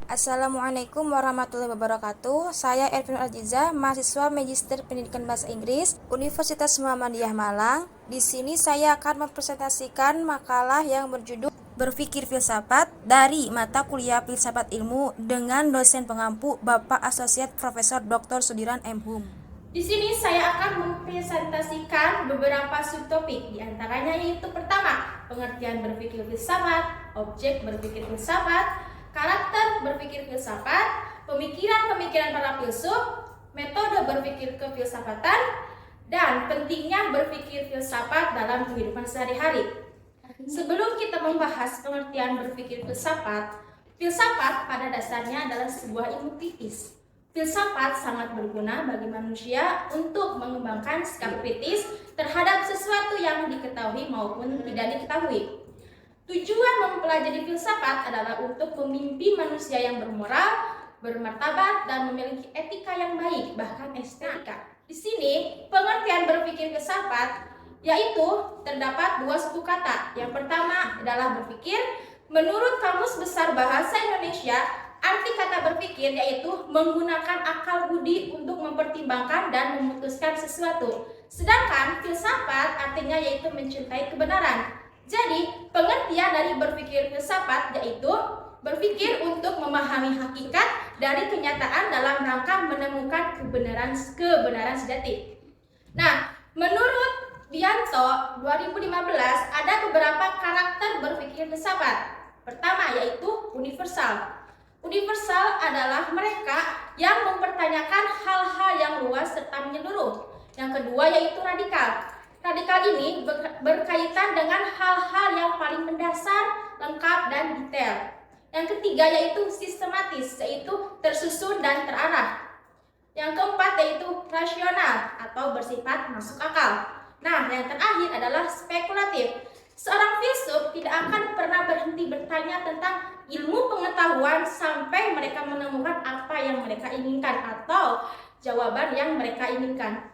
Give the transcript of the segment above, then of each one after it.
Assalamualaikum warahmatullahi wabarakatuh. Saya Ervin Aziza, mahasiswa Magister Pendidikan Bahasa Inggris, Universitas Muhammadiyah Malang. Di sini saya akan mempresentasikan makalah yang berjudul Berpikir Filsafat dari mata kuliah Filsafat Ilmu dengan dosen pengampu Bapak Asosiat Profesor Dr. Sudiran M. Hum. Di sini saya akan mempresentasikan beberapa subtopik, di antaranya yaitu pertama, pengertian berpikir filsafat, objek berpikir filsafat, karakter berpikir filsafat, pemikiran-pemikiran para filsuf, metode berpikir kefilsafatan, dan pentingnya berpikir filsafat dalam kehidupan sehari-hari. Sebelum kita membahas pengertian berpikir filsafat, filsafat pada dasarnya adalah sebuah ilmu kritis. Filsafat sangat berguna bagi manusia untuk mengembangkan sikap kritis terhadap sesuatu yang diketahui maupun tidak diketahui. Tujuan mempelajari filsafat adalah untuk memimpin manusia yang bermoral, bermartabat, dan memiliki etika yang baik, bahkan estetika. Di sini, pengertian berpikir filsafat yaitu terdapat dua suku kata. Yang pertama adalah berpikir. Menurut Kamus Besar Bahasa Indonesia, arti kata berpikir yaitu menggunakan akal budi untuk mempertimbangkan dan memutuskan sesuatu. Sedangkan filsafat artinya yaitu mencintai kebenaran. Jadi, pengertian dari berpikir filsafat yaitu berpikir untuk memahami hakikat dari kenyataan dalam rangka menemukan kebenaran sejati. Nah, menurut Bianto 2015 ada beberapa karakter berpikir filsafat. Pertama yaitu universal. Universal adalah mereka yang mempertanyakan hal-hal yang luas serta menyeluruh. Yang kedua yaitu radikal. Radikal ini berkaitan dengan hal-hal yang paling mendasar, lengkap, dan detail. Yang ketiga yaitu sistematis, yaitu tersusun dan terarah. Yang keempat yaitu rasional atau bersifat masuk akal. Nah, yang terakhir adalah spekulatif. Seorang filsuf tidak akan pernah berhenti bertanya tentang ilmu pengetahuan sampai mereka menemukan apa yang mereka inginkan atau jawaban yang mereka inginkan.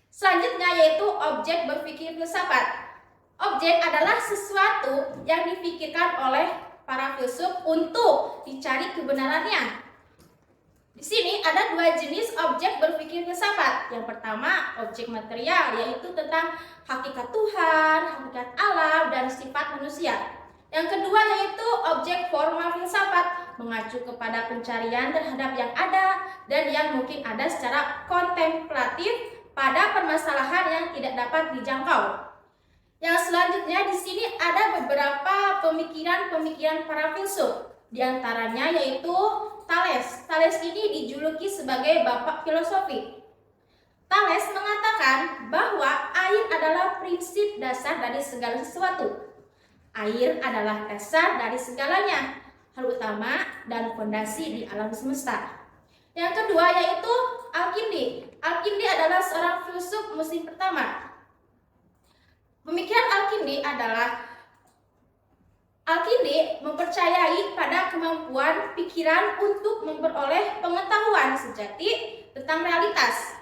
Selanjutnya yaitu objek berpikir filsafat. Objek adalah sesuatu yang dipikirkan oleh para filsuf untuk dicari kebenarannya. Di sini ada dua jenis objek berpikir filsafat. Yang pertama, objek material, yaitu tentang hakikat Tuhan, hakikat alam, dan sifat manusia. Yang kedua yaitu objek formal filsafat, mengacu kepada pencarian terhadap yang ada dan yang mungkin ada secara kontemplatif pada permasalahan yang tidak dapat dijangkau. Yang selanjutnya di sini ada beberapa pemikiran-pemikiran para filsuf. Di antaranya yaitu Thales. Thales ini dijuluki sebagai bapak filosofi. Thales mengatakan bahwa air adalah prinsip dasar dari segala sesuatu. Air adalah dasar dari segalanya, hal utama dan fondasi di alam semesta. Yang kedua yaitu Al-Kindi. Al-Kindi adalah seorang filsuf muslim pertama. Pemikiran Al-Kindi mempercayai pada kemampuan pikiran untuk memperoleh pengetahuan sejati tentang realitas.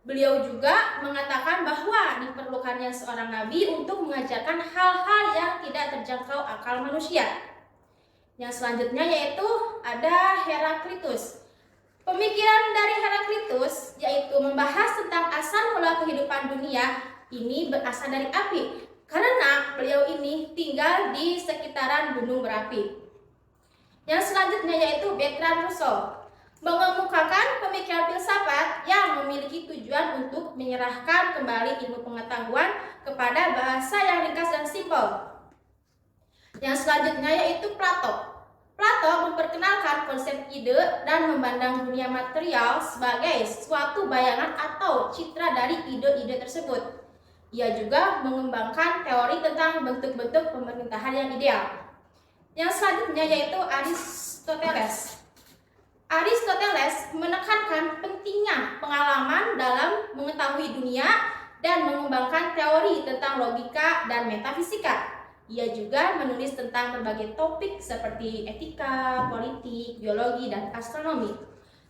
Beliau juga mengatakan bahwa diperlukannya seorang nabi untuk mengajarkan hal-hal yang tidak terjangkau akal manusia. Yang selanjutnya yaitu ada Heraklitus. Pemikiran dari Heraklitus yaitu membahas tentang asal mula kehidupan dunia ini berasal dari api. Karena beliau ini tinggal di sekitaran gunung berapi. Yang selanjutnya yaitu Bertrand Russell, mengemukakan pemikiran filsafat yang memiliki tujuan untuk menyerahkan kembali ilmu pengetahuan kepada bahasa yang ringkas dan simpel. Yang selanjutnya yaitu Plato. Plato memperkenalkan konsep ide dan memandang dunia material sebagai suatu bayangan atau citra dari ide-ide tersebut. Ia juga mengembangkan teori tentang bentuk-bentuk pemerintahan yang ideal. Yang selanjutnya yaitu Aristoteles. Aristoteles menekankan pentingnya pengalaman dalam mengetahui dunia dan mengembangkan teori tentang logika dan metafisika. Ia juga menulis tentang berbagai topik seperti etika, politik, biologi, dan astronomi.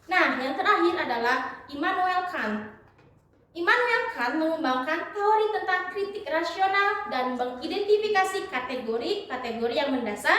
Nah, yang terakhir adalah Immanuel Kant. Immanuel Kant mengembangkan teori tentang kritik rasional dan mengidentifikasi kategori-kategori yang mendasar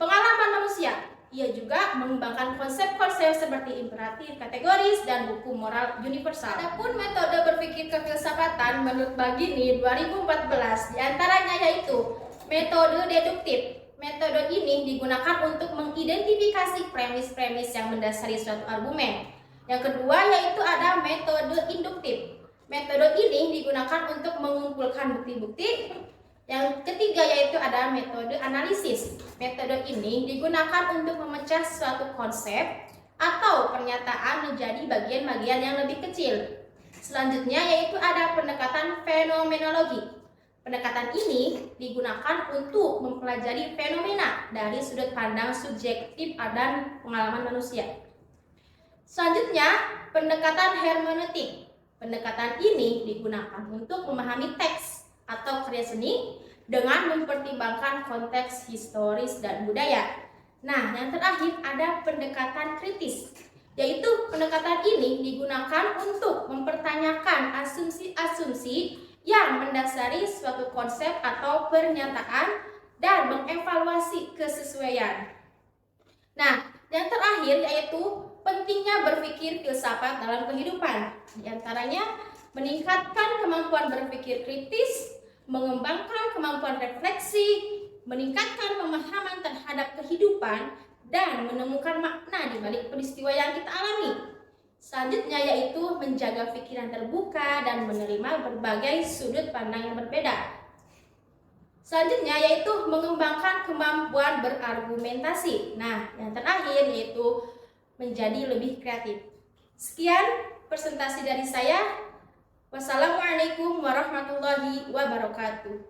pengalaman manusia. Ia juga mengembangkan konsep-konsep seperti imperatif, kategoris, dan hukum moral universal. Adapun metode berpikir kefilsafatan menurut Bagini 2014 diantaranya yaitu metode deduktif. Metode ini digunakan untuk mengidentifikasi premis-premis yang mendasari suatu argumen. Yang kedua yaitu ada metode induktif. Metode ini digunakan untuk mengumpulkan bukti-bukti. Yang ketiga yaitu ada metode analisis. Metode ini digunakan untuk memecah suatu konsep atau pernyataan menjadi bagian-bagian yang lebih kecil. Selanjutnya yaitu ada pendekatan fenomenologi. Pendekatan ini digunakan untuk mempelajari fenomena dari sudut pandang subjektif dan pengalaman manusia. Selanjutnya, pendekatan hermeneutik. Pendekatan ini digunakan untuk memahami teks atau karya seni dengan mempertimbangkan konteks historis dan budaya. Nah, yang terakhir ada pendekatan kritis, yaitu pendekatan ini digunakan untuk mempertanyakan asumsi-asumsi yang mendasari suatu konsep atau pernyataan dan mengevaluasi kesesuaian. Nah, yang terakhir yaitu pentingnya berpikir filsafat dalam kehidupan. Di antaranya meningkatkan kemampuan berpikir kritis, mengembangkan kemampuan refleksi, meningkatkan pemahaman terhadap kehidupan, dan menemukan makna di balik peristiwa yang kita alami. Selanjutnya yaitu menjaga pikiran terbuka dan menerima berbagai sudut pandang yang berbeda. Selanjutnya yaitu mengembangkan kemampuan berargumentasi. Nah, yang terakhir yaitu menjadi lebih kreatif. Sekian presentasi dari saya. Wassalamualaikum warahmatullahi wabarakatuh.